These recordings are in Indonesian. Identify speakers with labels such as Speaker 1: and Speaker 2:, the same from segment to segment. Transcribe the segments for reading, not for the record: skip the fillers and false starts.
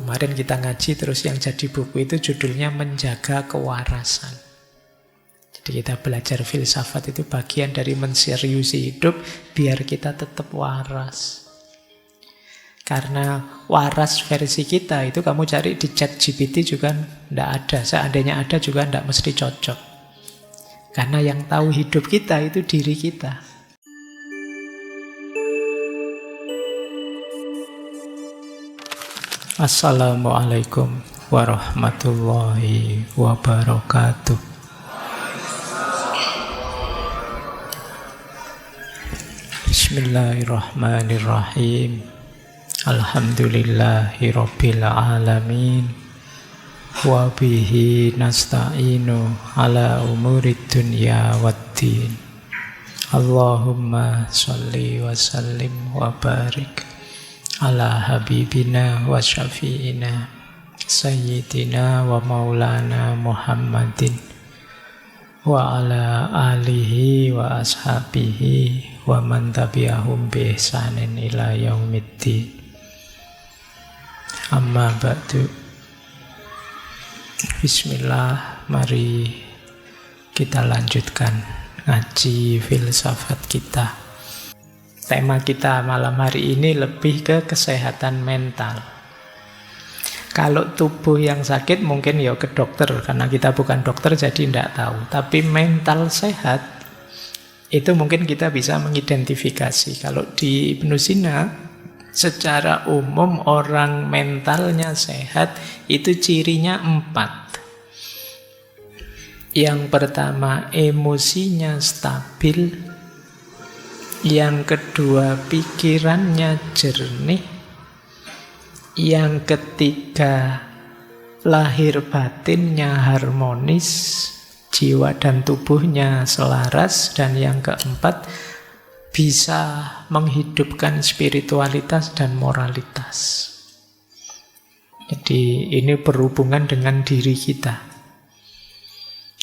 Speaker 1: Kemarin kita ngaji terus yang jadi buku itu judulnya Menjaga Kewarasan. Jadi kita belajar filsafat itu bagian dari menseriusi hidup biar kita tetap waras. Karena waras versi kita itu kamu cari di ChatGPT juga tidak ada. Seandainya ada juga tidak mesti cocok. Karena yang tahu hidup kita itu diri kita. Assalamualaikum warahmatullahi wabarakatuh. Bismillahirrahmanirrahim. Alhamdulillahi rabbil alamin. Wa bihi nasta'inu ala umurid dunya waddin. Allahumma sholli wa sallim wa barik ala habibina wa syafi'ina sayyidina wa maulana Muhammadin wa ala alihi wa ashabihi wa man tabi'ahum bi ihsanin ila yaumiddin. Amma ba'du. Bismillah, mari kita lanjutkan ngaji filsafat kita. Tema kita malam hari ini lebih ke kesehatan mental. Kalau tubuh yang sakit mungkin ya ke dokter, karena kita bukan dokter jadi tidak tahu. Tapi mental sehat, itu mungkin kita bisa mengidentifikasi. Kalau di Ibnu Sina, secara umum orang mentalnya sehat itu cirinya 4. Yang pertama, emosinya stabil. Yang kedua, pikirannya jernih. Yang ketiga, lahir batinnya harmonis, jiwa dan tubuhnya selaras. Dan yang keempat, bisa menghidupkan spiritualitas dan moralitas. Jadi ini berhubungan dengan diri kita.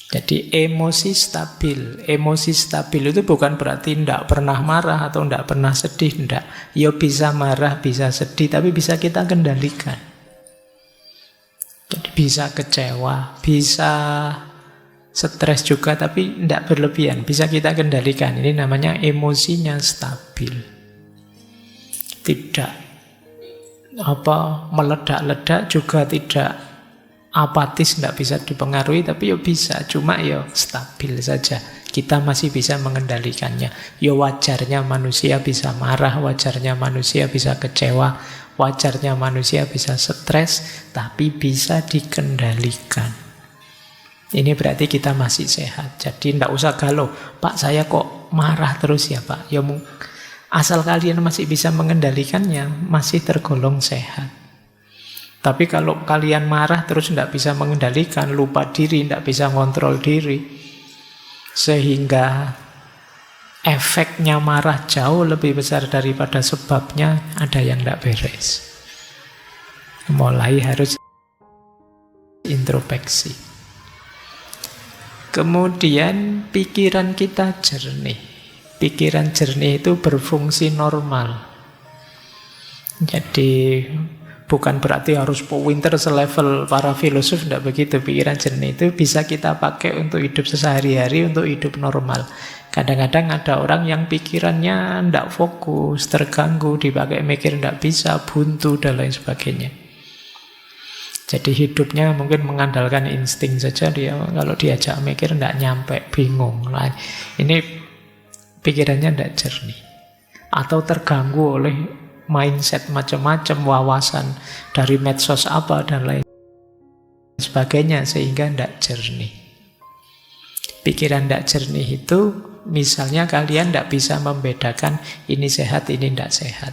Speaker 1: Jadi emosi stabil. Emosi stabil itu bukan berarti tidak pernah marah atau tidak pernah sedih. Tidak. Ya bisa marah, bisa sedih, tapi bisa kita kendalikan. Jadi bisa kecewa, bisa stres juga, tapi tidak berlebihan. Bisa kita kendalikan. Ini namanya emosinya stabil. Tidak meledak-ledak, juga tidak apatis, tidak bisa dipengaruhi, tapi ya bisa. Cuma ya stabil saja. Kita masih bisa mengendalikannya. Ya wajarnya manusia bisa marah, wajarnya manusia bisa kecewa, wajarnya manusia bisa stres, tapi bisa dikendalikan. Ini berarti kita masih sehat. Jadi tidak usah galau, Pak saya kok marah terus ya Pak. Ya asal kalian masih bisa mengendalikannya, masih tergolong sehat. Tapi kalau kalian marah terus tidak bisa mengendalikan, lupa diri, tidak bisa ngontrol diri, sehingga efeknya marah jauh lebih besar daripada sebabnya, ada yang tidak beres. Mulai harus introspeksi. Kemudian pikiran kita jernih. Pikiran jernih itu berfungsi normal. Jadi bukan berarti harus pinter selevel para filosof, tidak begitu. Pikiran jernih itu bisa kita pakai untuk hidup sehari-hari, untuk hidup normal. Kadang-kadang ada orang yang pikirannya tidak fokus, terganggu, dipakai mikir tidak bisa, buntu, dan lain sebagainya. Jadi hidupnya mungkin mengandalkan insting saja, dia kalau diajak mikir tidak nyampe, bingung. Nah, ini pikirannya tidak jernih. Atau terganggu oleh mindset macam-macam, wawasan dari medsos apa dan lain sebagainya, sehingga tidak jernih. Pikiran tidak jernih itu misalnya kalian tidak bisa membedakan ini sehat, ini tidak sehat,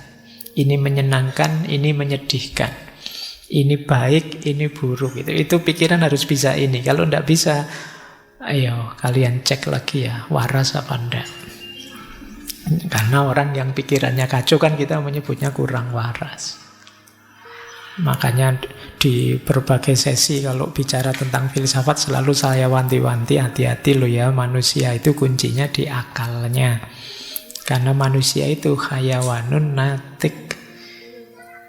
Speaker 1: ini menyenangkan, ini menyedihkan, ini baik, ini buruk. Itu pikiran harus bisa ini. Kalau tidak bisa, ayo kalian cek lagi ya, waras apa enggak. Karena orang yang pikirannya kacau kan kita menyebutnya kurang waras. Makanya di berbagai sesi kalau bicara tentang filsafat selalu saya wanti-wanti, hati-hati loh ya, manusia itu kuncinya di akalnya. Karena manusia itu hayawanun natik.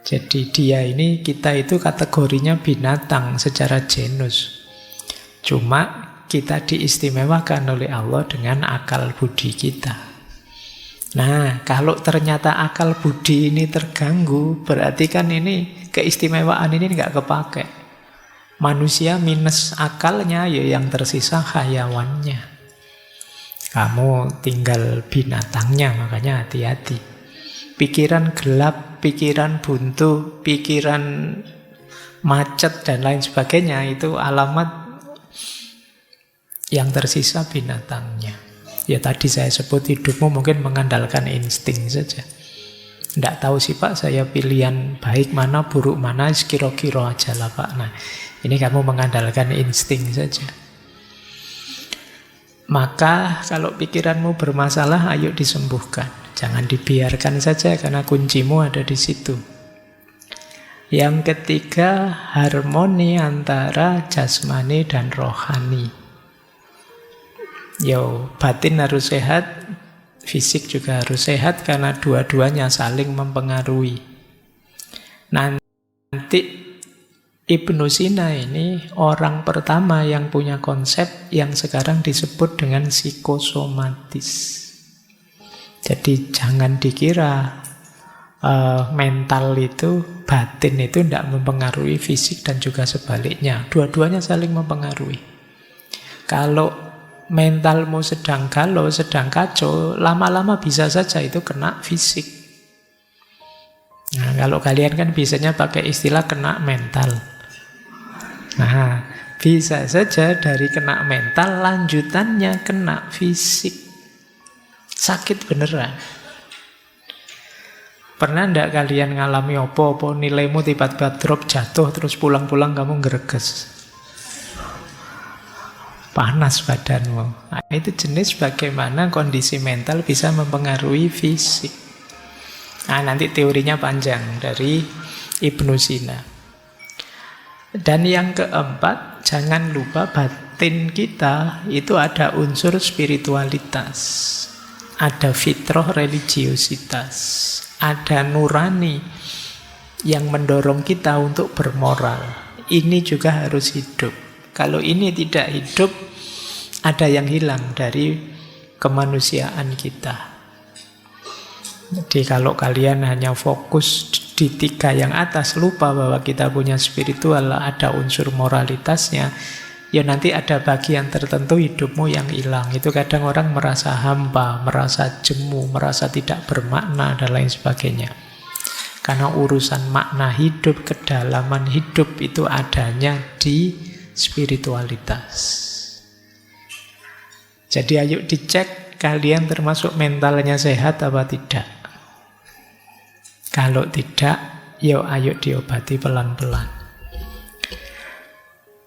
Speaker 1: Jadi dia ini, kita itu kategorinya binatang secara genus. Cuma kita diistimewakan oleh Allah dengan akal budi kita. Nah, kalau ternyata akal budi ini terganggu, berarti kan ini keistimewaan ini nggak kepake. Manusia minus akalnya, ya yang tersisa hayawannya. Kamu tinggal binatangnya, makanya hati-hati. Pikiran gelap, pikiran buntu, pikiran macet, dan lain sebagainya, itu alamat yang tersisa binatangnya. Ya tadi saya sebut hidupmu mungkin mengandalkan insting saja. Tidak tahu sih Pak, saya pilihan baik mana, buruk mana, kira-kira aja lah Pak. Nah, ini kamu mengandalkan insting saja. Maka kalau pikiranmu bermasalah, ayo disembuhkan. Jangan dibiarkan saja karena kuncimu ada di situ. Yang ketiga, harmoni antara jasmani dan rohani. Batin harus sehat, fisik juga harus sehat karena dua-duanya saling mempengaruhi. Nanti Ibnu Sina ini orang pertama yang punya konsep yang sekarang disebut dengan psikosomatis. Jadi jangan dikira mental itu, batin itu tidak mempengaruhi fisik dan juga sebaliknya. Dua-duanya saling mempengaruhi. Kalau mentalmu sedang galau, sedang kacau, lama-lama bisa saja itu kena fisik. Nah, kalau kalian kan biasanya pakai istilah kena mental. Nah, bisa saja dari kena mental, lanjutannya kena fisik. Sakit beneran. Pernah enggak kalian ngalami apa-apa, nilaimu tiba-tiba drop, jatuh, terus pulang-pulang kamu ngereges? Panas badanmu. Nah, itu jenis bagaimana kondisi mental bisa mempengaruhi fisik. Nah, nanti teorinya panjang dari Ibnu Sina. Dan yang keempat, jangan lupa batin kita itu ada unsur spiritualitas. Ada fitrah religiositas, ada nurani yang mendorong kita untuk bermoral. Ini juga harus hidup. Kalau ini tidak hidup, ada yang hilang dari kemanusiaan kita. Jadi kalau kalian hanya fokus di tiga yang atas, lupa bahwa kita punya spiritual, ada unsur moralitasnya, ya nanti ada bagian tertentu hidupmu yang hilang. Itu kadang orang merasa hampa, merasa jemu, merasa tidak bermakna, dan lain sebagainya. Karena urusan makna hidup, kedalaman hidup itu adanya di spiritualitas. Jadi ayo dicek kalian termasuk mentalnya sehat apa tidak. Kalau tidak, ayo diobati pelan-pelan.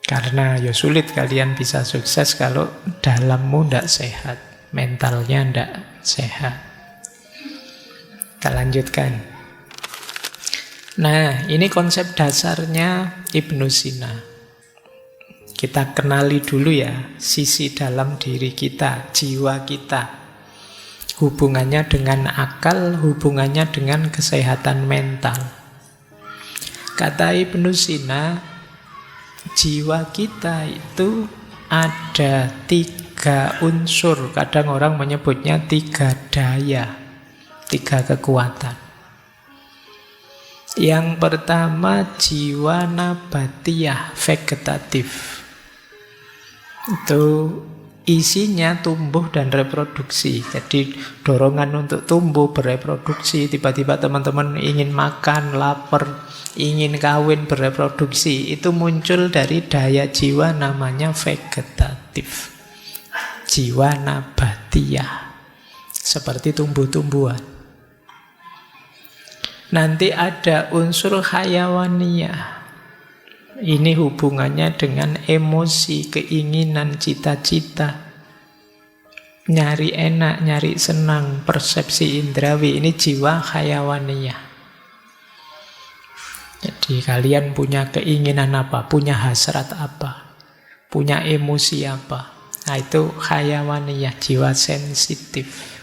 Speaker 1: Karena sulit kalian bisa sukses kalau dalammu tidak sehat, mentalnya tidak sehat. Kita lanjutkan. Nah, ini konsep dasarnya Ibnu Sina. Kita kenali dulu ya, sisi dalam diri kita, jiwa kita. Hubungannya dengan akal, hubungannya dengan kesehatan mental. Kata Ibnu Sina, jiwa kita itu ada 3 unsur. Kadang orang menyebutnya 3 daya, 3 kekuatan. Yang pertama, jiwa nabatiyah, vegetatif. Itu isinya tumbuh dan reproduksi. Jadi dorongan untuk tumbuh, bereproduksi. Tiba-tiba teman-teman ingin makan, lapar, ingin kawin, bereproduksi. Itu muncul dari daya jiwa namanya vegetatif. Jiwa nabatiyah. Seperti tumbuh-tumbuhan. Nanti ada unsur hayawaniyah. Ini hubungannya dengan emosi, keinginan, cita-cita. Nyari enak, nyari senang, persepsi indrawi. Ini jiwa hayawaniyah. Jadi kalian punya keinginan apa, punya hasrat apa, punya emosi apa. Nah itu hayawaniyah, jiwa sensitif.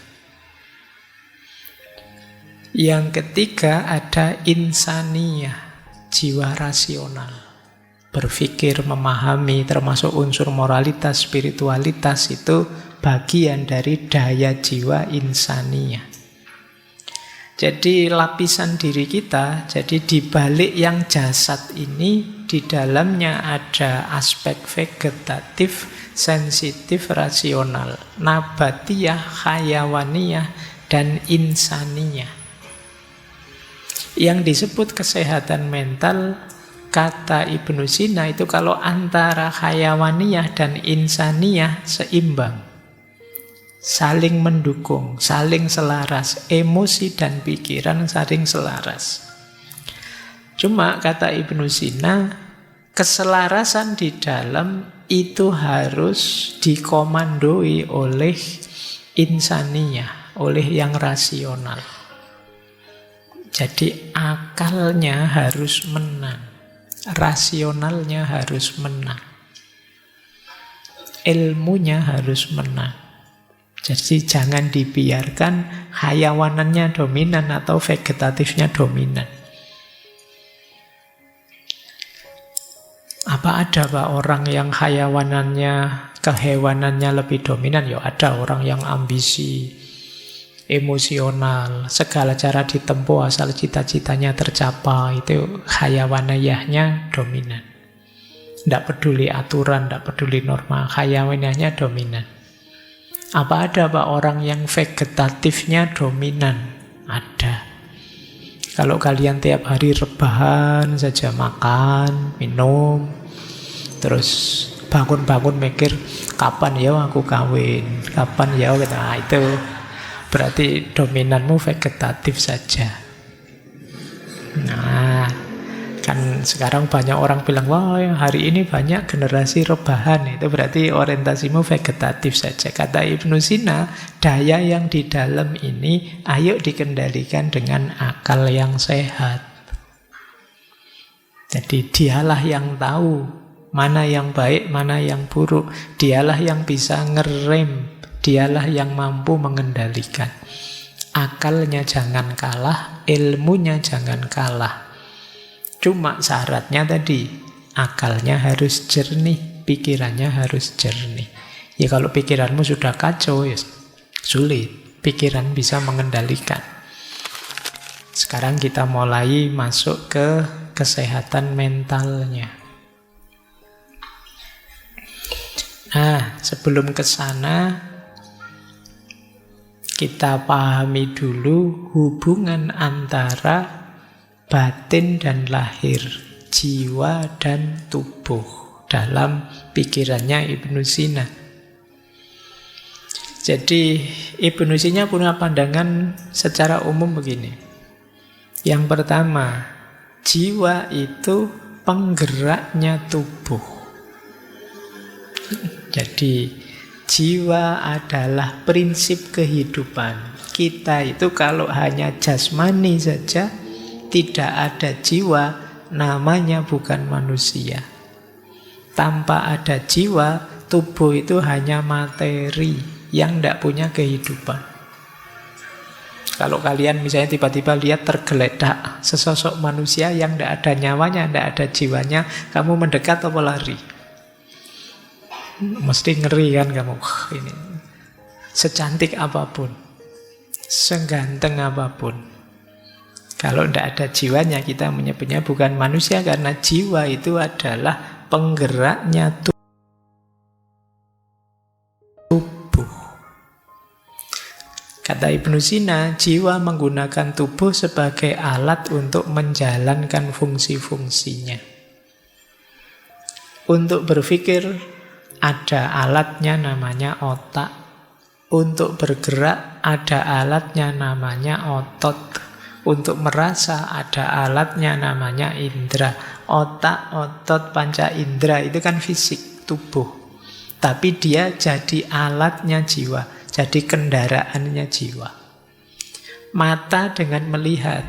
Speaker 1: Yang ketiga ada insaniyah, jiwa rasional. Berpikir, memahami, termasuk unsur moralitas, spiritualitas itu bagian dari daya jiwa insaniyah. Jadi lapisan diri kita, jadi di balik yang jasad ini, di dalamnya ada aspek vegetatif, sensitif, rasional, nabatiyah, hayawaniyah, dan insaniyah. Yang disebut kesehatan mental, kata Ibnu Sina itu kalau antara hayawaniyah dan insaniyah seimbang, saling mendukung, saling selaras, emosi dan pikiran saling selaras. Cuma kata Ibnu Sina, keselarasan di dalam itu harus dikomandoi oleh insaniyah, oleh yang rasional. Jadi akalnya harus menang, rasionalnya harus menang, ilmunya harus menang. Jadi jangan dibiarkan hayawanannya dominan atau vegetatifnya dominan. Apa ada Pak orang yang hayawanannya, kehewanannya lebih dominan? Ya ada orang yang ambisi, emosional, segala cara ditempuh asal cita-citanya tercapai, itu hayawaniyahnya dominan. Tidak peduli aturan, tidak peduli norma, hayawaniyahnya dominan. Apa ada Pak orang yang vegetatifnya dominan? Ada. Kalau kalian tiap hari rebahan saja, makan, minum, terus bangun-bangun mikir, kapan ya aku kawin, kapan ya, nah itu berarti dominanmu vegetatif saja. Nah, kan sekarang banyak orang bilang, wah hari ini banyak generasi rebahan, itu berarti orientasimu vegetatif saja. Kata Ibnu Sina, daya yang di dalam ini ayo dikendalikan dengan akal yang sehat. Jadi dialah yang tahu mana yang baik, mana yang buruk. Dialah yang bisa ngerem, dialah yang mampu mengendalikan. Akalnya jangan kalah, ilmunya jangan kalah. Cuma syaratnya tadi, akalnya harus jernih, pikirannya harus jernih. Ya kalau pikiranmu sudah kacau, ya sulit. Pikiran bisa mengendalikan. Sekarang kita mulai masuk ke kesehatan mentalnya. Nah, sebelum ke sana, kita pahami dulu hubungan antara batin dan lahir, jiwa dan tubuh dalam pikirannya Ibnu Sina. Jadi Ibnu Sina punya pandangan secara umum begini. Yang pertama, jiwa itu penggeraknya tubuh. Jadi jiwa adalah prinsip kehidupan. Kita itu kalau hanya jasmani saja, tidak ada jiwa, namanya bukan manusia. Tanpa ada jiwa, tubuh itu hanya materi yang tidak punya kehidupan. Kalau kalian misalnya tiba-tiba lihat tergeletak sesosok manusia yang tidak ada nyawanya, tidak ada jiwanya, kamu mendekat atau lari? Mesti ngeri kan kamu. Ini secantik apapun, seganteng apapun, kalau tidak ada jiwanya, kita menyebutnya bukan manusia, karena jiwa itu adalah penggeraknya tubuh. Kata Ibnu Sina, jiwa menggunakan tubuh sebagai alat untuk menjalankan fungsi-fungsinya. Untuk berpikir, ada alatnya namanya otak. Untuk bergerak, ada alatnya namanya otot. Untuk merasa ada alatnya namanya indera. Otak, otot, panca indera itu kan fisik, tubuh. Tapi dia jadi alatnya jiwa, jadi kendaraannya jiwa. Mata dengan melihat.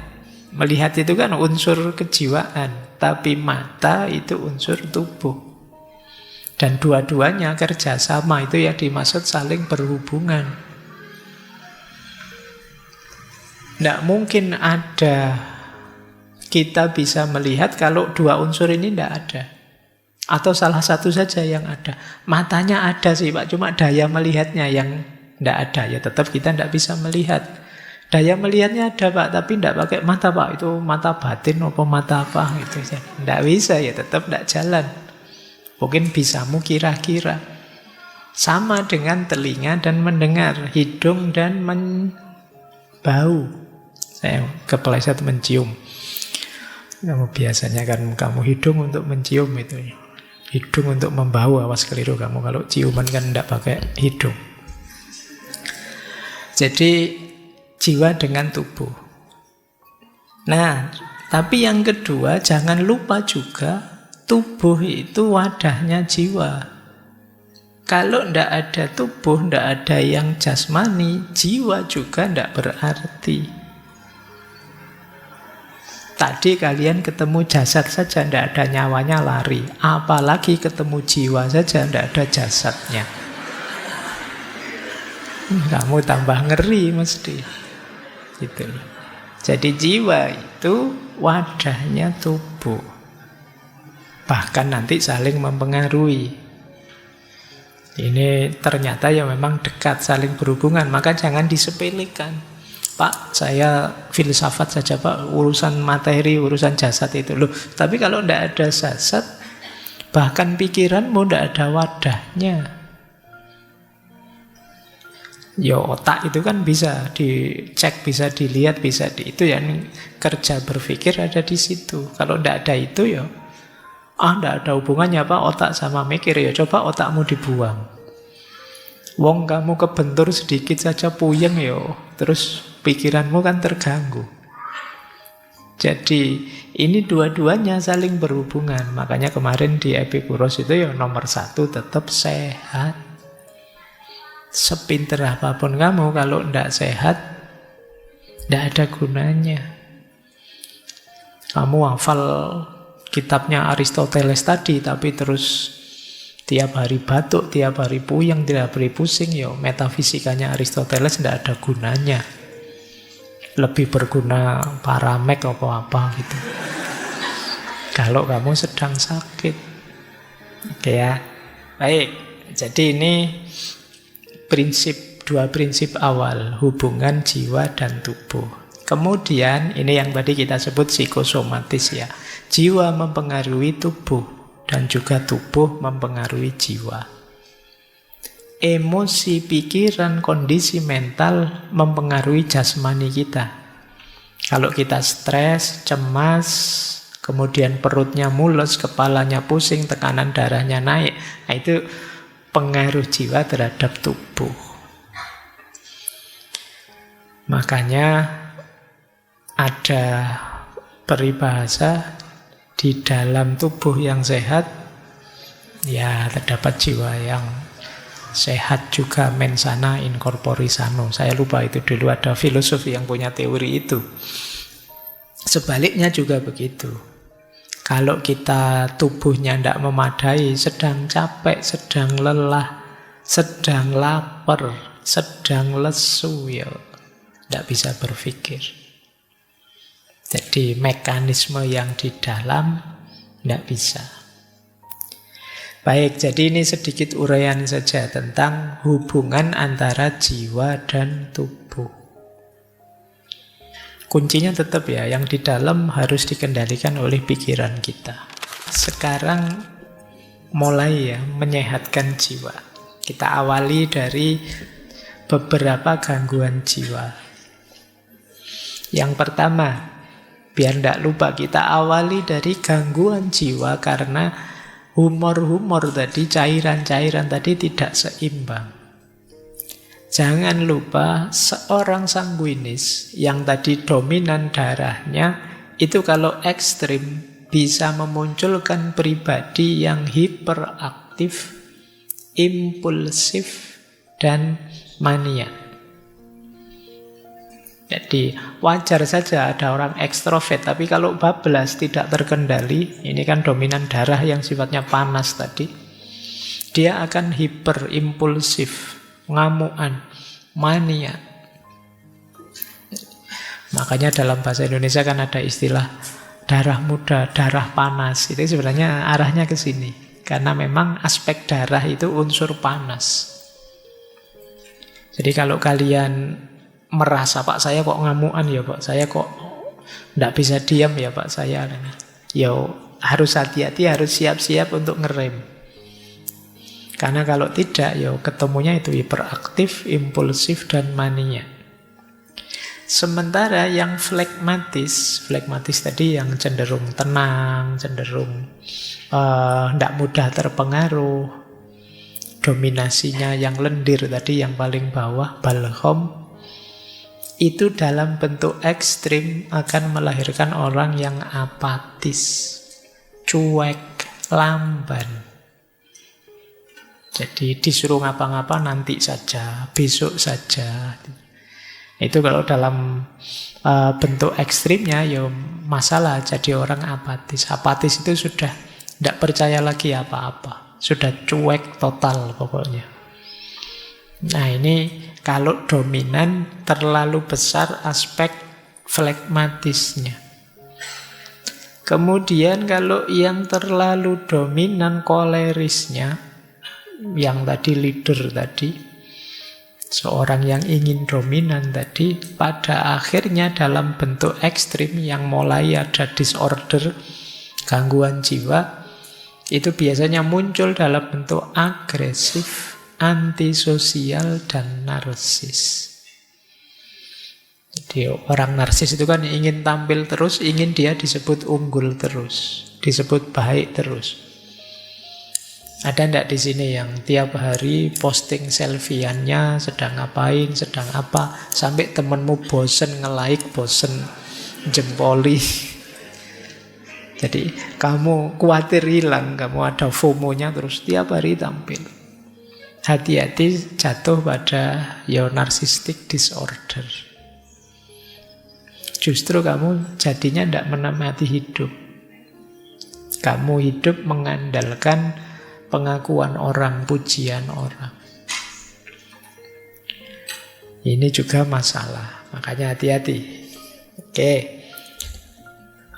Speaker 1: Melihat itu kan unsur kejiwaan, tapi mata itu unsur tubuh. Dan dua-duanya kerjasama, itu yang dimaksud saling berhubungan. Tidak mungkin ada kita bisa melihat kalau dua unsur ini tidak ada. Atau salah satu saja yang ada. Matanya ada sih Pak, cuma daya melihatnya yang tidak ada. Ya tetap kita tidak bisa melihat. Daya melihatnya ada Pak, tapi tidak pakai mata Pak. Itu mata batin apa mata apa gitu. Tidak bisa, ya tetap tidak jalan. Mungkin bisamu kira-kira. Sama dengan telinga dan mendengar, hidung dan bau. Saya kepleset mencium. Kamu biasanya kan kamu hidung untuk mencium itu ya. Hidung untuk membau, awas keliru kamu. Kalau ciuman kan tidak pakai hidung. Jadi jiwa dengan tubuh. Nah, tapi yang kedua jangan lupa juga tubuh itu wadahnya jiwa. Kalau tidak ada tubuh, tidak ada yang jasmani, jiwa juga tidak berarti. Tadi kalian ketemu jasad saja, tidak ada nyawanya, lari. Apalagi ketemu jiwa saja, tidak ada jasadnya. Kamu tambah ngeri mesti. Gitu. Jadi jiwa itu wadahnya tubuh. Bahkan nanti saling mempengaruhi. Ini ternyata ya memang dekat, saling berhubungan. Maka jangan disepelekan. Pak, saya filsafat saja Pak, urusan materi, urusan jasad itu. Loh, tapi kalau tidak ada jasad, bahkan pikiranmu tidak ada wadahnya. Ya otak itu kan bisa dicek, bisa dilihat, bisa itu ya kerja berpikir ada di situ. Kalau tidak ada itu ya, tidak ada hubungannya Pak otak sama mikir, ya coba otakmu dibuang. Wong kamu kebentur sedikit saja puyeng ya, terus pikiranmu kan terganggu. Jadi ini dua-duanya saling berhubungan. Makanya kemarin di Epikuros itu ya nomor satu tetap sehat. Sepinter apapun kamu kalau tidak sehat, tidak ada gunanya. Kamu hafal kitabnya Aristoteles tadi, tapi terus tiap hari batuk, tiap hari puyeng, tiap hari pusing, ya metafisikanya Aristoteles tidak ada gunanya. Lebih berguna paramek apa gitu. Kalau kamu sedang sakit. Oke ya. Baik. Jadi ini dua prinsip awal, hubungan jiwa dan tubuh. Kemudian ini yang tadi kita sebut psikosomatis ya. Jiwa mempengaruhi tubuh dan juga tubuh mempengaruhi jiwa. Emosi, pikiran, kondisi mental mempengaruhi jasmani kita. Kalau kita stres, cemas, kemudian perutnya mules, kepalanya pusing, tekanan darahnya naik, nah itu pengaruh jiwa terhadap tubuh. Makanya ada peribahasa, di dalam tubuh yang sehat ya terdapat jiwa yang sehat juga, mensana in corpore sano. Saya lupa itu dulu ada filosofi yang punya teori itu. Sebaliknya juga begitu. Kalau kita tubuhnya tidak memadai, sedang capek, sedang lelah, sedang lapar, sedang lesu, ya tidak bisa berpikir. Jadi mekanisme yang di dalam tidak bisa. Baik, jadi ini sedikit uraian saja tentang hubungan antara jiwa dan tubuh. Kuncinya tetap ya, yang di dalam harus dikendalikan oleh pikiran kita. Sekarang mulai ya menyehatkan jiwa. Kita awali dari beberapa gangguan jiwa. Yang pertama, biar tidak lupa, kita awali dari gangguan jiwa karena humor-humor tadi, cairan-cairan tadi tidak seimbang. Jangan lupa seorang sanguinis yang tadi dominan darahnya itu kalau ekstrim bisa memunculkan pribadi yang hiperaktif, impulsif, dan mania. Jadi wajar saja ada orang ekstrovert, tapi kalau bablas tidak terkendali, ini kan dominan darah yang sifatnya panas tadi, dia akan hiperimpulsif, ngamuan, mania. Makanya dalam bahasa Indonesia kan ada istilah darah muda, darah panas. Itu sebenarnya arahnya ke sini. Karena memang aspek darah itu unsur panas. Jadi kalau kalian merasa, Pak saya kok ngamuan ya Pak, saya kok tidak bisa diam ya Pak saya, ya harus hati-hati, harus siap-siap untuk ngerem. Karena kalau tidak, ya ketemunya itu hiperaktif, impulsif, dan mania. Sementara yang flegmatis tadi yang cenderung tenang, cenderung tidak mudah terpengaruh, dominasinya yang lendir tadi, yang paling bawah, balhom, itu dalam bentuk ekstrim akan melahirkan orang yang apatis, cuek, lamban. Jadi disuruh ngapa-ngapa nanti saja, besok saja. Itu kalau dalam bentuk ekstrimnya ya masalah, jadi orang apatis. Apatis itu sudah tidak percaya lagi apa-apa, sudah cuek total pokoknya. Nah ini kalau dominan terlalu besar aspek flegmatisnya. Kemudian kalau yang terlalu dominan kolerisnya, yang tadi leader tadi, seorang yang ingin dominan tadi, pada akhirnya dalam bentuk ekstrim yang mulai ada disorder, gangguan jiwa, itu biasanya muncul dalam bentuk agresif, antisosial, dan narsis. Jadi orang narsis itu kan ingin tampil terus, ingin dia disebut unggul terus, disebut baik terus. Ada ndak di sini yang tiap hari posting selfie-annya sedang ngapain, sedang apa, sampai temenmu bosen nge-like, bosen jempoli. Jadi kamu khawatir hilang, kamu ada FOMO-nya terus tiap hari tampil. Hati-hati jatuh pada narcissistic disorder. Justru kamu jadinya tidak menikmati hidup. Kamu hidup mengandalkan pengakuan orang, pujian orang. Ini juga masalah. Makanya hati-hati. Oke.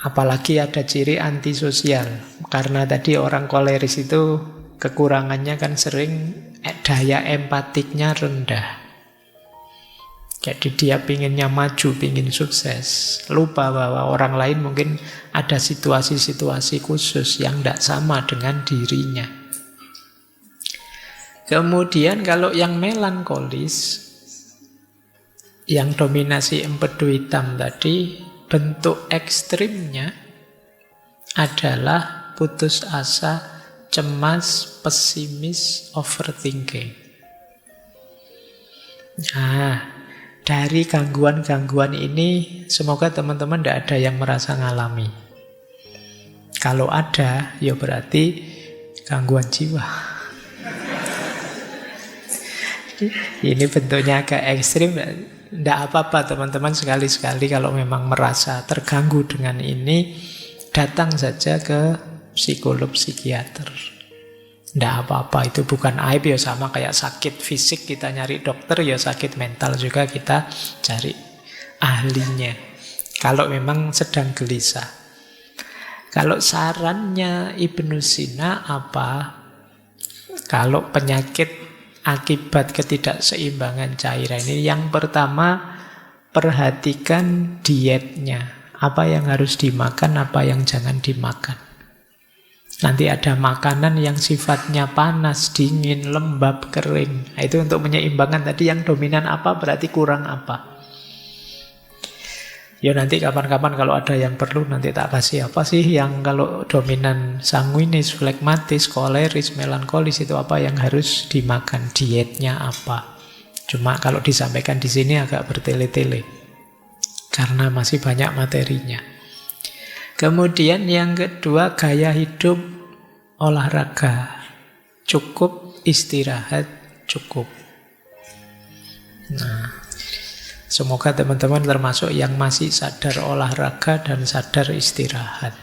Speaker 1: Apalagi ada ciri antisosial. Karena tadi orang koleris itu kekurangannya kan sering daya empatiknya rendah. Jadi dia pinginnya maju, pingin sukses. Lupa bahwa orang lain mungkin ada situasi-situasi khusus yang tidak sama dengan dirinya. Kemudian kalau yang melankolis, yang dominasi empedu hitam tadi, bentuk ekstrimnya adalah putus asa, cemas, pesimis, overthinking. Nah, dari gangguan-gangguan ini semoga teman-teman tidak ada yang merasa ngalami. Kalau ada, ya berarti gangguan jiwa. Ini bentuknya agak ekstrim. Tidak apa-apa teman-teman, sekali-sekali kalau memang merasa terganggu dengan ini, datang saja ke psikolog, psikiater. Tidak apa-apa, itu bukan aib, ya sama kayak sakit fisik kita nyari dokter, ya sakit mental juga kita cari ahlinya. Kalau memang sedang gelisah. Kalau sarannya Ibnu Sina apa? Kalau penyakit akibat ketidakseimbangan cairan ini, yang pertama perhatikan dietnya. Apa yang harus dimakan, apa yang jangan dimakan. Nanti ada makanan yang sifatnya panas, dingin, lembab, kering. Nah, itu untuk menyeimbangkan tadi yang dominan apa, berarti kurang apa. Ya nanti kapan-kapan kalau ada yang perlu nanti tak kasih apa sih yang kalau dominan sanguinis, flegmatis, koleris, melankolis itu apa yang harus dimakan, dietnya apa. Cuma kalau disampaikan di sini agak bertele-tele karena masih banyak materinya. Kemudian yang kedua, gaya hidup, olahraga cukup, istirahat cukup. Nah, semoga teman-teman termasuk yang masih sadar olahraga dan sadar istirahat.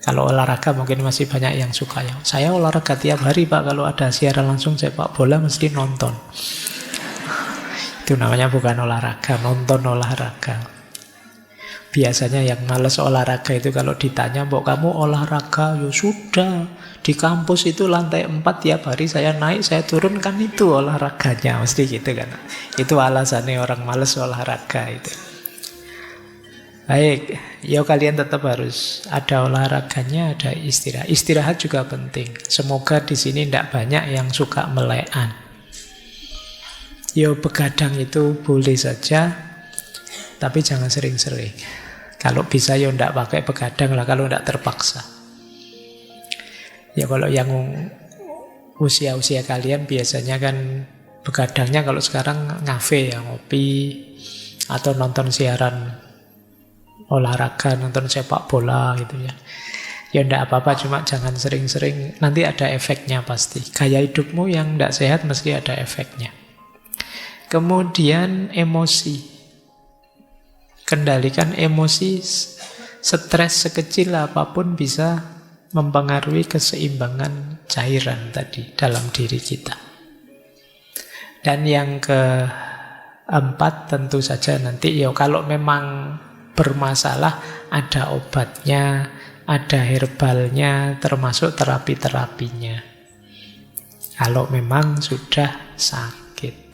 Speaker 1: Kalau olahraga mungkin masih banyak yang suka ya. Saya olahraga tiap hari Pak, kalau ada siaran langsung sepak bola mesti nonton. Itu namanya bukan olahraga, nonton olahraga. Biasanya yang males olahraga itu kalau ditanya, "Mbok kamu olahraga?" Ya sudah, di kampus itu lantai 4 tiap hari saya naik, saya turun, kan itu olahraganya. Mesti gitu kan. Itu alasannya orang males olahraga itu. Baik, ya kalian tetap harus ada olahraganya, ada istirahat. Istirahat juga penting. Semoga di sini tidak banyak yang suka melekan. Ya begadang itu boleh saja, tapi jangan sering-sering. Kalau bisa ya tidak pakai begadang lah, kalau tidak terpaksa. Ya kalau yang usia-usia kalian biasanya kan begadangnya kalau sekarang ngafe ya, ngopi, atau nonton siaran olahraga, nonton sepak bola gitu ya. Ya enggak apa-apa, cuma jangan sering-sering, nanti ada efeknya pasti. Gaya hidupmu yang enggak sehat mesti ada efeknya. Kemudian emosi. Kendalikan emosi, stres sekecil apapun bisa mempengaruhi keseimbangan cairan tadi dalam diri kita. Dan yang keempat tentu saja nanti ya kalau memang bermasalah ada obatnya, ada herbalnya, termasuk terapi-terapinya. Kalau memang sudah sakit.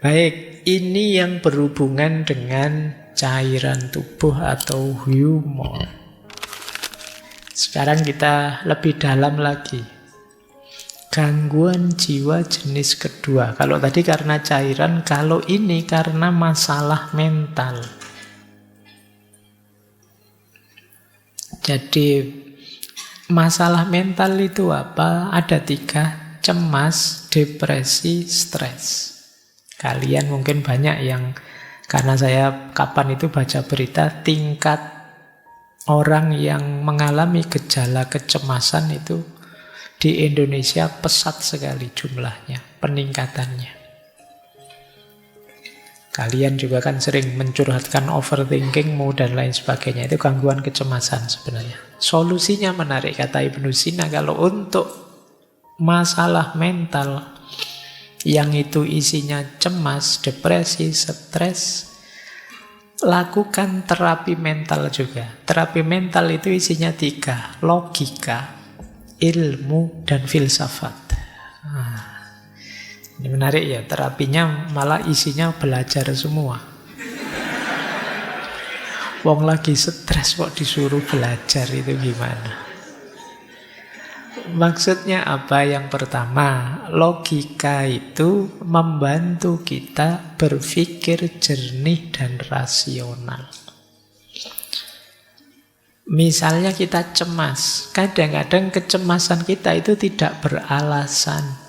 Speaker 1: Baik, ini yang berhubungan dengan cairan tubuh atau humor. Sekarang kita lebih dalam lagi. Gangguan jiwa jenis kedua. Kalau tadi karena cairan, kalau ini karena masalah mental. Jadi masalah mental itu apa? Ada 3, cemas, depresi, stres. Kalian mungkin banyak yang, karena saya kapan itu baca berita, tingkat orang yang mengalami gejala kecemasan itu di Indonesia pesat sekali jumlahnya, peningkatannya. Kalian juga kan sering mencurhatkan overthinkingmu dan lain sebagainya. Itu gangguan kecemasan sebenarnya. Solusinya menarik, kata Ibnu Sina, kalau untuk masalah mental yang itu isinya cemas, depresi, stres, lakukan terapi mental juga. Terapi mental itu isinya 3, logika, ilmu, dan filsafat. Ini menarik ya, terapinya malah isinya belajar semua. Wong lagi stres kok disuruh belajar, itu gimana? Maksudnya apa? Yang pertama, logika itu membantu kita berpikir jernih dan rasional. Misalnya kita cemas, kadang-kadang kecemasan kita itu tidak beralasan.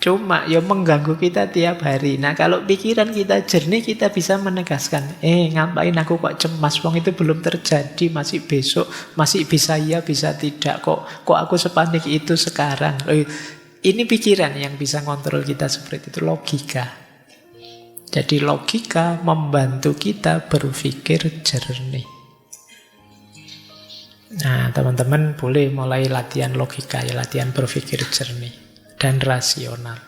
Speaker 1: Cuma ya mengganggu kita tiap hari. Nah kalau pikiran kita jernih, kita bisa menegaskan, ngapain aku kok cemas, wong itu belum terjadi, masih besok, masih bisa iya, bisa tidak, kok aku sepanik itu sekarang. Ini pikiran yang bisa ngontrol kita seperti itu, logika. Jadi logika membantu kita berpikir jernih. Nah teman-teman boleh mulai latihan logika ya, latihan berpikir jernih dan rasional.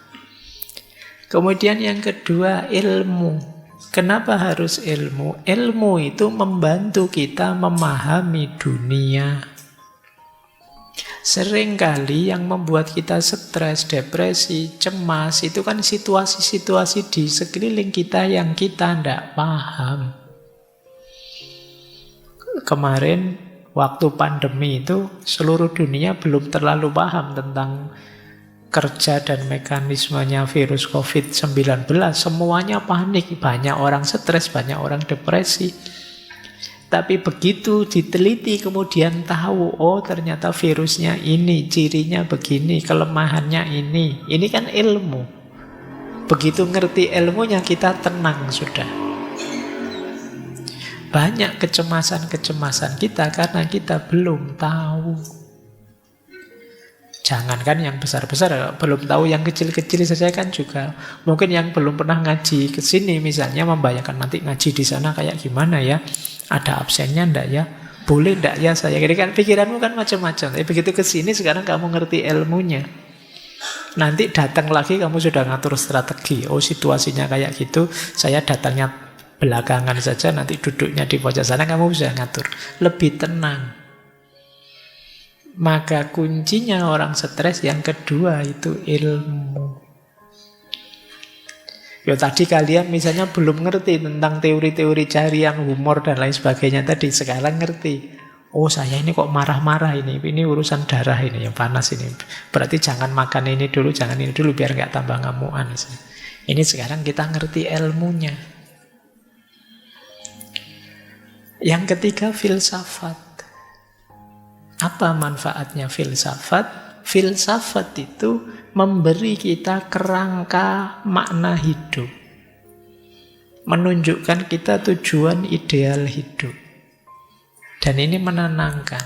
Speaker 1: Kemudian yang kedua, ilmu. Kenapa harus ilmu? Ilmu itu membantu kita memahami dunia. Seringkali yang membuat kita stres, depresi, cemas, itu kan situasi-situasi di sekeliling kita yang kita tidak paham. Kemarin waktu pandemi itu seluruh dunia belum terlalu paham tentang kerja dan mekanismenya virus COVID-19. Semuanya panik, banyak orang stres, banyak orang depresi. Tapi begitu diteliti kemudian tahu, oh ternyata virusnya ini, cirinya begini, kelemahannya ini. Ini kan ilmu. Begitu ngerti ilmunya kita tenang sudah. Banyak kecemasan-kecemasan kita karena kita belum tahu. Jangankan yang besar-besar, belum tahu yang kecil-kecil saja kan juga. Mungkin yang belum pernah ngaji ke sini misalnya membayangkan nanti ngaji di sana kayak gimana ya? Ada absennya enggak ya? Boleh enggak ya saya? Jadi kan pikiranmu kan macam-macam. Tapi begitu ke sini sekarang kamu ngerti ilmunya. Nanti datang lagi kamu sudah ngatur strategi. Oh, situasinya kayak gitu, saya datangnya belakangan saja, nanti duduknya di pojok sana, kamu bisa ngatur. Lebih tenang. Maka kuncinya orang stres yang kedua itu ilmu. Ya tadi kalian misalnya belum ngerti tentang teori-teori carian humor dan lain sebagainya tadi, sekarang ngerti. Oh, saya ini kok marah-marah ini urusan darah ini yang panas ini. Berarti jangan makan ini dulu, jangan ini dulu biar nggak tambah ngamuan. Ini sekarang kita ngerti ilmunya. Yang ketiga, filsafat. Apa manfaatnya filsafat? Filsafat itu memberi kita kerangka makna hidup. Menunjukkan kita tujuan ideal hidup. Dan ini menenangkan.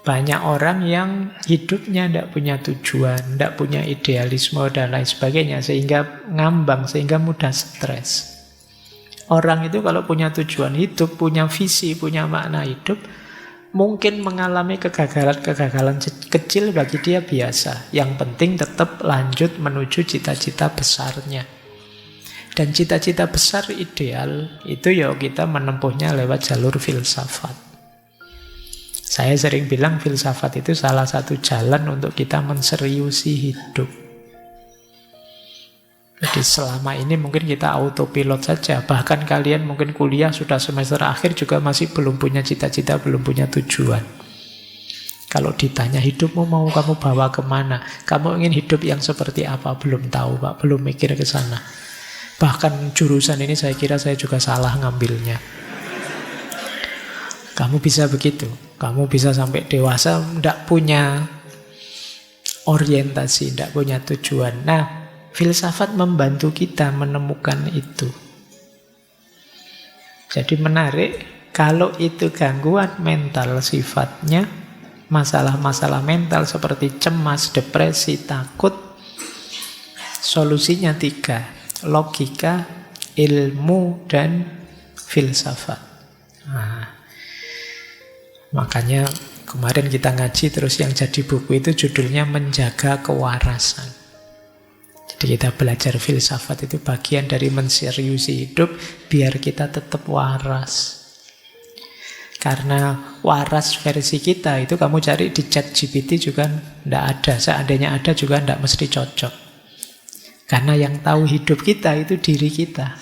Speaker 1: Banyak orang yang hidupnya tidak punya tujuan, tidak punya idealisme dan lain sebagainya, sehingga ngambang, sehingga mudah stres. Orang itu kalau punya tujuan hidup, punya visi, punya makna hidup, mungkin mengalami kegagalan-kegagalan kecil bagi dia biasa. Yang penting tetap lanjut menuju cita-cita besarnya. Dan cita-cita besar ideal itu ya kita menempuhnya lewat jalur filsafat. Saya sering bilang filsafat itu salah satu jalan untuk kita menseriusi hidup. Jadi selama ini mungkin kita autopilot saja. Bahkan kalian mungkin kuliah sudah semester akhir juga masih belum punya cita-cita, belum punya tujuan. Kalau ditanya hidupmu mau kamu bawa kemana? Kamu ingin hidup yang seperti apa? Belum tahu, Pak. Belum mikir ke sana. Bahkan jurusan ini saya kira saya juga salah ngambilnya. Kamu bisa begitu. Kamu bisa sampai dewasa tidak punya orientasi, tidak punya tujuan. Nah, filsafat membantu kita menemukan itu. Jadi menarik, kalau itu gangguan mental sifatnya, masalah-masalah mental seperti cemas, depresi, takut, solusinya 3. Logika, ilmu, dan filsafat. Nah, makanya kemarin kita ngaji terus yang jadi buku itu judulnya Menjaga Kewarasan. Jadi kita belajar filsafat itu bagian dari menseriusi hidup biar kita tetap waras. Karena waras versi kita itu kamu cari di ChatGPT juga tidak ada. Seandainya ada juga tidak mesti cocok. Karena yang tahu hidup kita itu diri kita.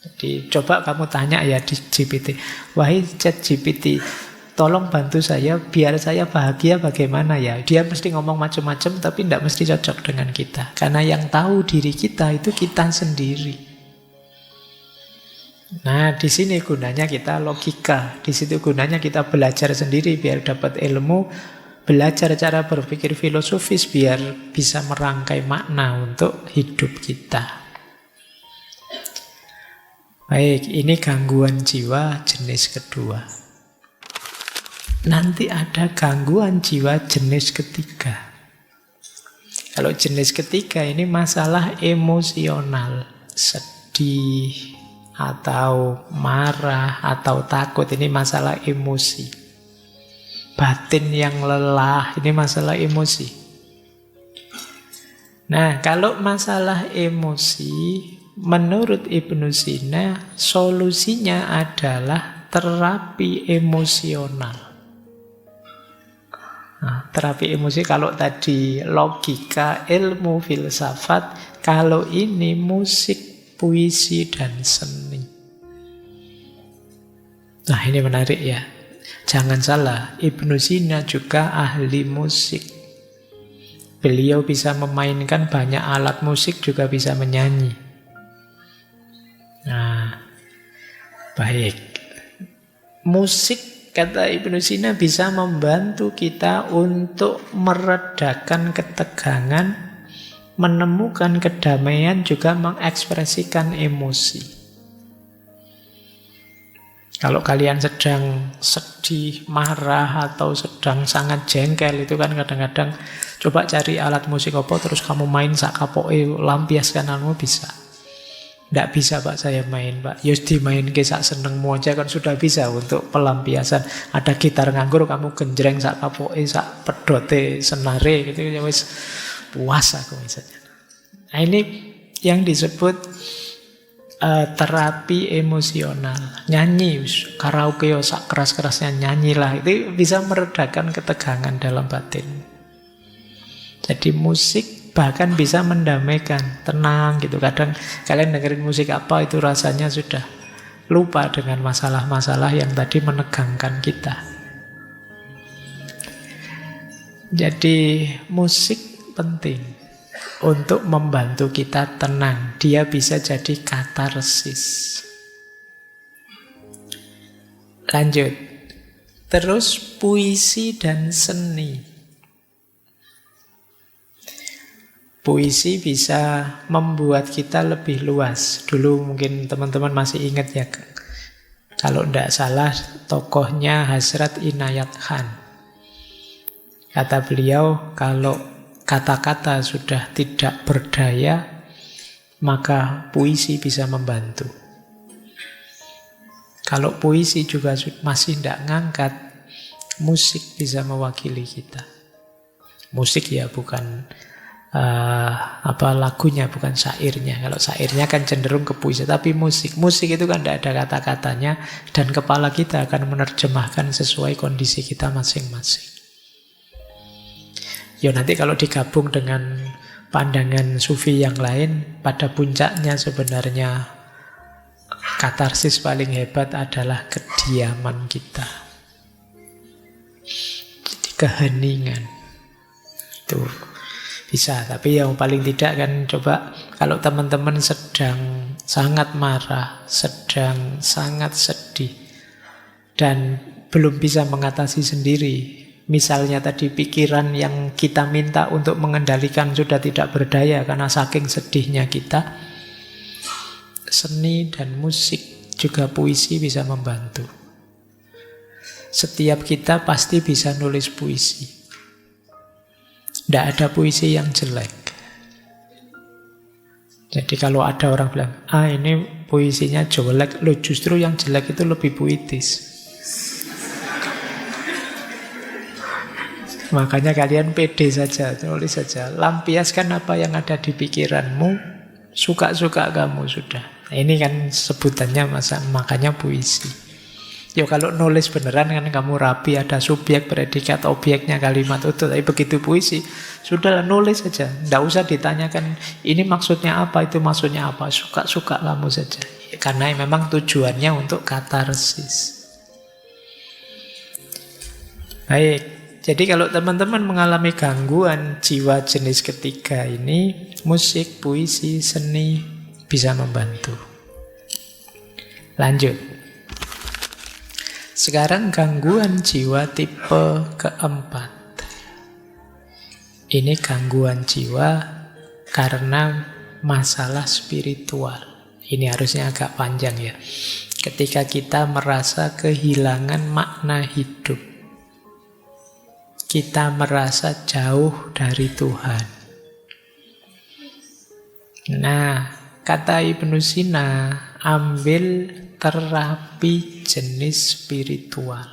Speaker 1: Jadi coba kamu tanya ya di GPT, wahai ChatGPT, tolong bantu saya biar saya bahagia bagaimana ya. Dia mesti ngomong macam-macam tapi tidak mesti cocok dengan kita. Karena yang tahu diri kita itu kita sendiri. Nah, di sini gunanya kita logika. Di situ gunanya kita belajar sendiri biar dapat ilmu. Belajar cara berpikir filosofis biar bisa merangkai makna untuk hidup kita. Baik, ini gangguan jiwa jenis kedua. Nanti ada gangguan jiwa jenis ketiga. Kalau jenis ketiga ini masalah emosional, sedih, atau marah, atau takut. Ini masalah emosi. Batin yang lelah, ini masalah emosi. Nah, kalau masalah emosi, menurut Ibnu Sina, solusinya adalah terapi emosional. Nah, terapi emosi kalau tadi logika, ilmu, filsafat, kalau ini musik, puisi, dan seni. Nah, ini menarik ya. Jangan salah, Ibnu Sina juga ahli musik. Beliau bisa memainkan banyak alat musik, juga bisa menyanyi. Nah, baik. Musik, kata Ibnu Sina, bisa membantu kita untuk meredakan ketegangan, menemukan kedamaian, juga mengekspresikan emosi. Kalau kalian sedang sedih, marah, atau sedang sangat jengkel, itu kan kadang-kadang coba cari alat musik apa, terus kamu main sak kapoke lampiaskan kamu bisa. Nggak bisa Pak saya main Pak. Yus dimain sak senengmu aja kan sudah bisa untuk pelampiasan. Ada gitar nganggur kamu genjreng sak kapoke sak pedote senare gitu ya wis puas aku misalnya. Nah ini yang disebut terapi emosional. Nyanyi karaoke sak keras-kerasnya nyanyilah. Itu bisa meredakan ketegangan dalam batin. Jadi musik bahkan bisa mendamaikan, tenang gitu. Kadang kalian dengerin musik apa itu rasanya sudah lupa dengan masalah-masalah yang tadi menegangkan kita. Jadi musik penting untuk membantu kita tenang. Dia bisa jadi katarsis. Lanjut. Terus puisi dan seni. Puisi bisa membuat kita lebih luas. Dulu mungkin teman-teman masih ingat ya, kalau tidak salah tokohnya Hasrat Inayat Khan. Kata beliau, kalau kata-kata sudah tidak berdaya, maka puisi bisa membantu. Kalau puisi juga masih tidak ngangkat, musik bisa mewakili kita. Musik ya bukan lagunya, bukan syairnya. Kalau syairnya kan cenderung ke puisi, tapi musik itu kan tidak ada kata-katanya dan kepala kita akan menerjemahkan sesuai kondisi kita masing-masing. Ya nanti kalau digabung dengan pandangan sufi yang lain, pada puncaknya sebenarnya katarsis paling hebat adalah kediaman kita. Jadi keheningan itu bisa, tapi yang paling tidak kan coba kalau teman-teman sedang sangat marah, sedang sangat sedih, dan belum bisa mengatasi sendiri. Misalnya tadi pikiran yang kita minta untuk mengendalikan sudah tidak berdaya karena saking sedihnya kita. Seni dan musik, juga puisi bisa membantu. Setiap kita pasti bisa nulis puisi. Tidak ada puisi yang jelek. Jadi kalau ada orang bilang, ini puisinya jelek, loh justru yang jelek itu lebih puitis. Makanya kalian pede saja, tulis saja. Lampiaskan apa yang ada di pikiranmu, suka-suka kamu sudah. Nah, ini kan sebutannya makanya puisi. Ya kalau nulis beneran kan kamu rapi, ada subjek, predikat, objeknya, kalimat utuh. Tapi begitu puisi, sudahlah nulis saja. Tidak usah ditanyakan, ini maksudnya apa, itu maksudnya apa. Suka-suka kamu saja. Ya, karena memang tujuannya untuk katarsis. Baik, jadi kalau teman-teman mengalami gangguan jiwa jenis ketiga ini, musik, puisi, seni bisa membantu. Lanjut. Sekarang gangguan jiwa tipe keempat. Ini gangguan jiwa karena masalah spiritual. Ini harusnya agak panjang ya. Ketika kita merasa kehilangan makna hidup. Kita merasa jauh dari Tuhan. Nah, kata Ibnu Sina, ambil terapi jenis spiritual.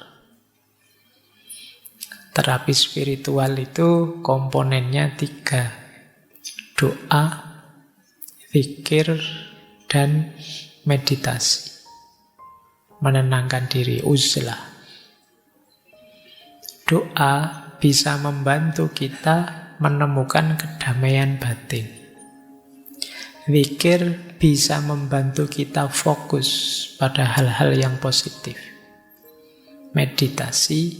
Speaker 1: Terapi spiritual itu komponennya 3. Doa, zikir, dan meditasi. Menenangkan diri, uzlah. Doa bisa membantu kita menemukan kedamaian batin. Zikir bisa membantu kita fokus pada hal-hal yang positif. Meditasi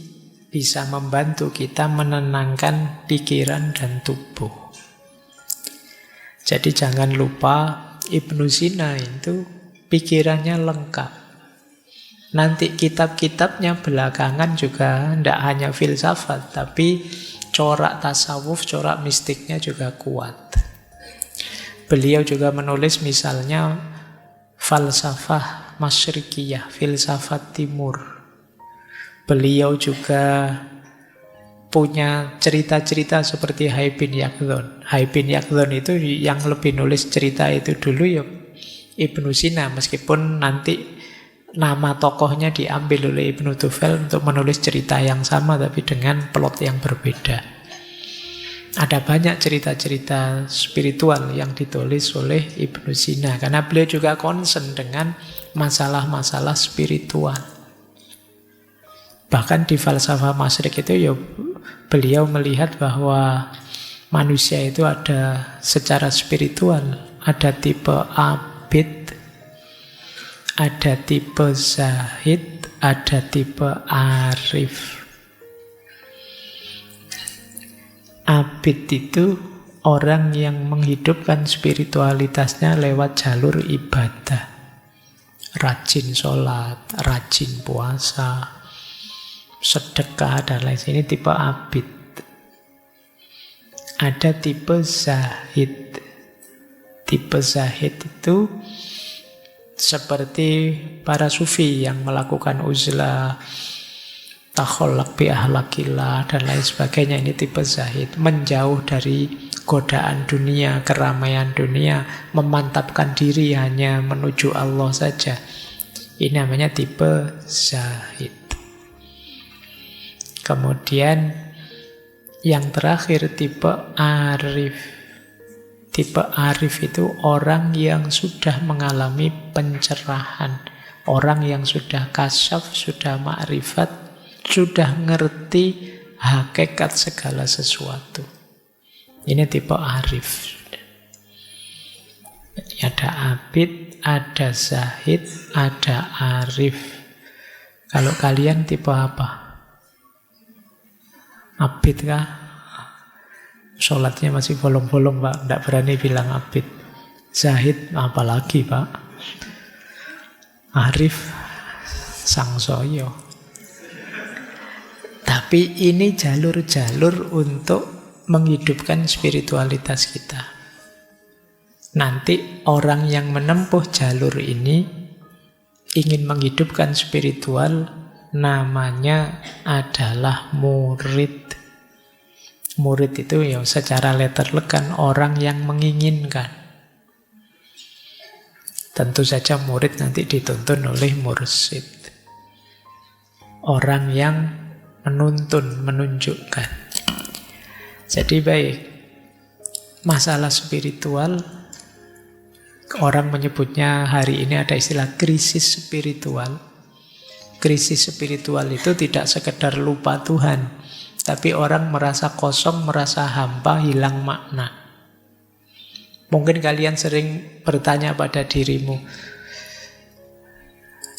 Speaker 1: bisa membantu kita menenangkan pikiran dan tubuh. Jadi jangan lupa Ibnu Sina itu pikirannya lengkap. Nanti kitab-kitabnya belakangan juga tidak hanya filsafat, tapi corak tasawuf, corak mistiknya juga kuat. Beliau juga menulis misalnya falsafah masyrikiyah, filsafat timur. Beliau juga punya cerita-cerita seperti Hai bin Yaqdhan. Hai bin Yaqdhan itu yang lebih nulis cerita itu dulu ya Ibnu Sina, meskipun nanti nama tokohnya diambil oleh Ibnu Tufel untuk menulis cerita yang sama tapi dengan plot yang berbeda. Ada banyak cerita-cerita spiritual yang ditulis oleh Ibnu Sina karena beliau juga concern dengan masalah-masalah spiritual. Bahkan di falsafah Masyrik itu ya beliau melihat bahwa manusia itu ada secara spiritual, ada tipe abid, ada tipe zahid, ada tipe arif. Abid itu orang yang menghidupkan spiritualitasnya lewat jalur ibadah. Rajin sholat, rajin puasa, sedekah, dan lain sebagainya. Ini tipe abid. Ada tipe zahid. Tipe zahid itu seperti para sufi yang melakukan uzlah, takholak bi ahlakillah, dan lain sebagainya. Ini tipe zahid, menjauh dari godaan dunia, keramaian dunia, memantapkan diri hanya menuju Allah saja. Ini namanya tipe zahid. Kemudian yang terakhir tipe arif. Tipe arif itu orang yang sudah mengalami pencerahan, orang yang sudah kasyaf, sudah ma'rifat, sudah ngerti hakikat segala sesuatu. Ini tipe arif. Ada abid, ada zahid, ada arif. Kalau kalian tipe apa? Abid kah? Sholatnya masih bolong-bolong, Pak. Tidak berani bilang abid. Zahid, apalagi, Pak. Arif, sangsoyo. Tapi ini jalur-jalur untuk menghidupkan spiritualitas kita. Nanti orang yang menempuh jalur ini ingin menghidupkan spiritual, namanya adalah murid. Murid itu ya secara letterlek kan orang yang menginginkan. Tentu saja murid nanti dituntun oleh mursyid. Orang yang menuntun, menunjukkan. Jadi baik, masalah spiritual, orang menyebutnya hari ini ada istilah krisis spiritual. Krisis spiritual itu tidak sekedar lupa Tuhan, tapi orang merasa kosong, merasa hampa, hilang makna. Mungkin kalian sering bertanya pada dirimu,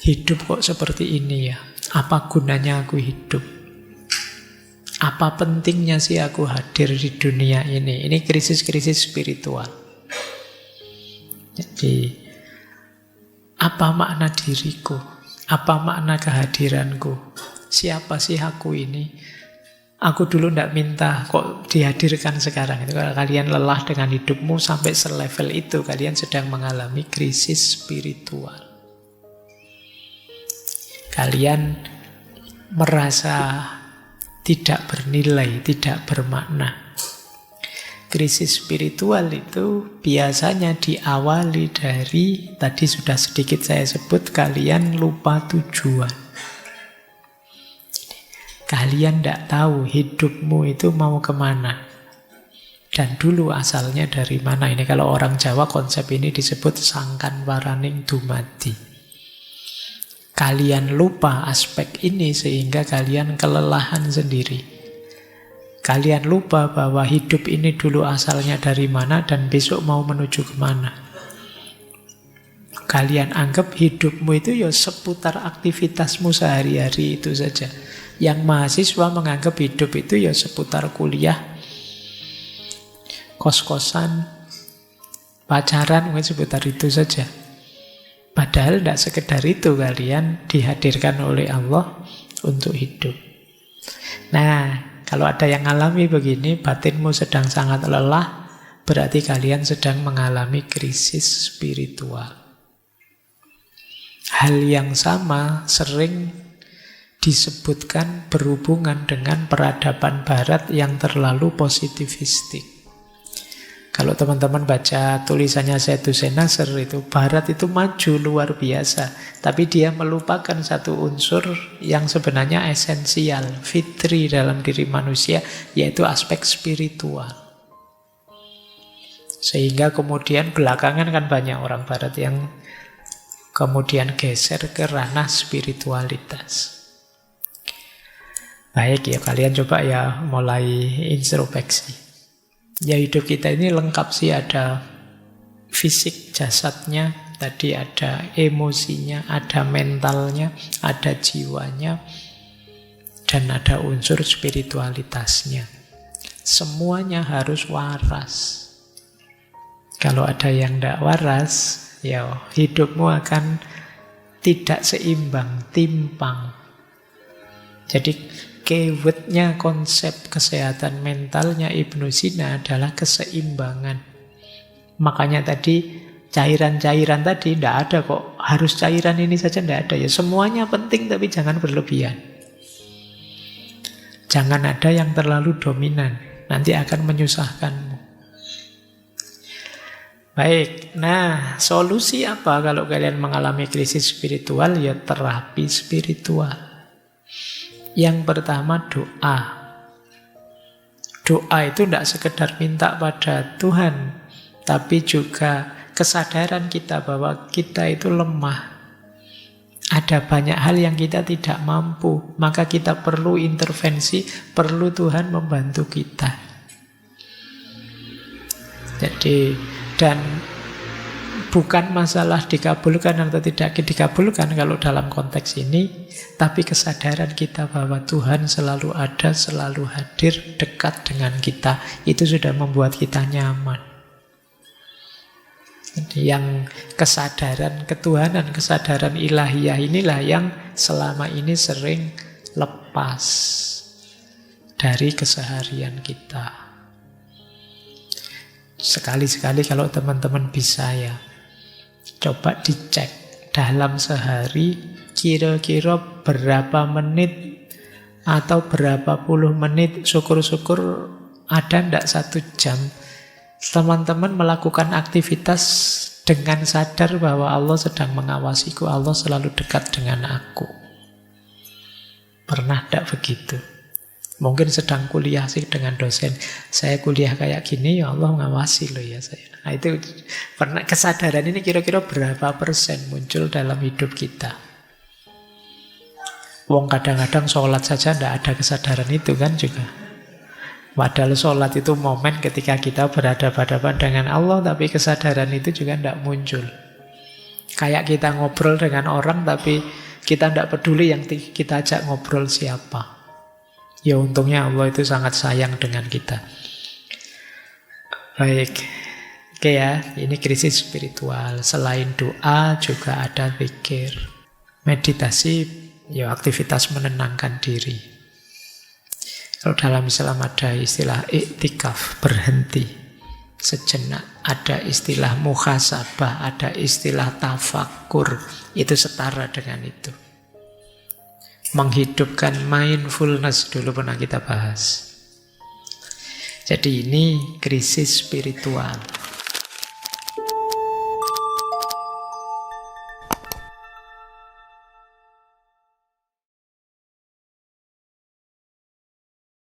Speaker 1: hidup kok seperti ini ya? Apa gunanya aku hidup? Apa pentingnya sih aku hadir di dunia ini? Ini krisis-krisis spiritual. Jadi, apa makna diriku? Apa makna kehadiranku? Siapa sih aku ini? Aku dulu tidak minta kok dihadirkan sekarang. Itu kalau kalian lelah dengan hidupmu sampai selevel itu, kalian sedang mengalami krisis spiritual. Kalian merasa tidak bernilai, tidak bermakna. Krisis spiritual itu biasanya diawali dari, tadi sudah sedikit saya sebut, kalian lupa tujuan. Kalian tidak tahu hidupmu itu mau kemana. Dan dulu asalnya dari mana. Ini kalau orang Jawa konsep ini disebut sangkan waraning dumadi. Kalian lupa aspek ini sehingga kalian kelelahan sendiri. Kalian lupa bahwa hidup ini dulu asalnya dari mana dan besok mau menuju kemana. Kalian anggap hidupmu itu ya seputar aktivitasmu sehari-hari itu saja. Yang mahasiswa menganggap hidup itu ya seputar kuliah, kos-kosan, pacaran, mungkin seputar itu saja. Padahal tidak sekedar itu kalian dihadirkan oleh Allah untuk hidup. Nah, kalau ada yang alami begini, batinmu sedang sangat lelah, berarti kalian sedang mengalami krisis spiritual. Hal yang sama sering disebutkan berhubungan dengan peradaban barat yang terlalu positivistik. Kalau teman-teman baca tulisannya Sayyidina Nasr itu, Barat itu maju luar biasa, tapi dia melupakan satu unsur yang sebenarnya esensial, fitri dalam diri manusia, yaitu aspek spiritual. Sehingga kemudian belakangan kan banyak orang Barat yang kemudian geser ke ranah spiritualitas. Baik ya, kalian coba ya mulai introspeksi. Ya hidup kita ini lengkap sih, ada fisik jasadnya, tadi ada emosinya, ada mentalnya, ada jiwanya, dan ada unsur spiritualitasnya. Semuanya harus waras. Kalau ada yang tidak waras, ya hidupmu akan tidak seimbang, timpang. Jadi keywordnya konsep kesehatan mentalnya Ibnu Sina adalah keseimbangan. Makanya tadi cairan-cairan tadi tidak ada kok, harus cairan ini saja tidak ada. Ya semuanya penting tapi jangan berlebihan. Jangan ada yang terlalu dominan, nanti akan menyusahkanmu. Baik, nah solusi apa kalau kalian mengalami krisis spiritual? Ya terapi spiritual. Yang pertama doa. Doa itu tidak sekedar minta pada Tuhan, tapi juga kesadaran kita bahwa kita itu lemah. Ada banyak hal yang kita tidak mampu, maka kita perlu intervensi, perlu Tuhan membantu kita. Jadi, dan bukan masalah dikabulkan atau tidak dikabulkan kalau dalam konteks ini, tapi kesadaran kita bahwa Tuhan selalu ada, selalu hadir, dekat dengan kita, itu sudah membuat kita nyaman. Jadi yang kesadaran ketuhanan, kesadaran ilahiyah inilah yang selama ini sering lepas dari keseharian kita. Sekali-sekali kalau teman-teman bisa ya, coba dicek dalam sehari kira-kira berapa menit atau berapa puluh menit, syukur-syukur ada ndak 1 jam teman-teman melakukan aktivitas dengan sadar bahwa Allah sedang mengawasiku, Allah selalu dekat dengan aku. Pernah ndak begitu? Mungkin sedang kuliah sih dengan dosen, saya kuliah kayak gini, ya Allah mengawasi loh ya saya. Nah itu pernah, kesadaran ini kira-kira berapa persen muncul dalam hidup kita? Wong kadang-kadang sholat saja tidak ada kesadaran itu kan juga. Padahal sholat itu momen ketika kita berhadapan-hadapan dengan Allah, tapi kesadaran itu juga tidak muncul. Kayak kita ngobrol dengan orang, tapi kita tidak peduli yang kita ajak ngobrol siapa. Ya untungnya Allah itu sangat sayang dengan kita. Baik. Oke ya, ini krisis spiritual. Selain doa juga ada zikir. Meditasi, ya aktivitas menenangkan diri. Kalau dalam Islam ada istilah iktikaf, berhenti sejenak. Ada istilah muhasabah, ada istilah tafakur. Itu setara dengan itu. Menghidupkan mindfulness dulu pernah kita bahas. Jadi ini krisis spiritual.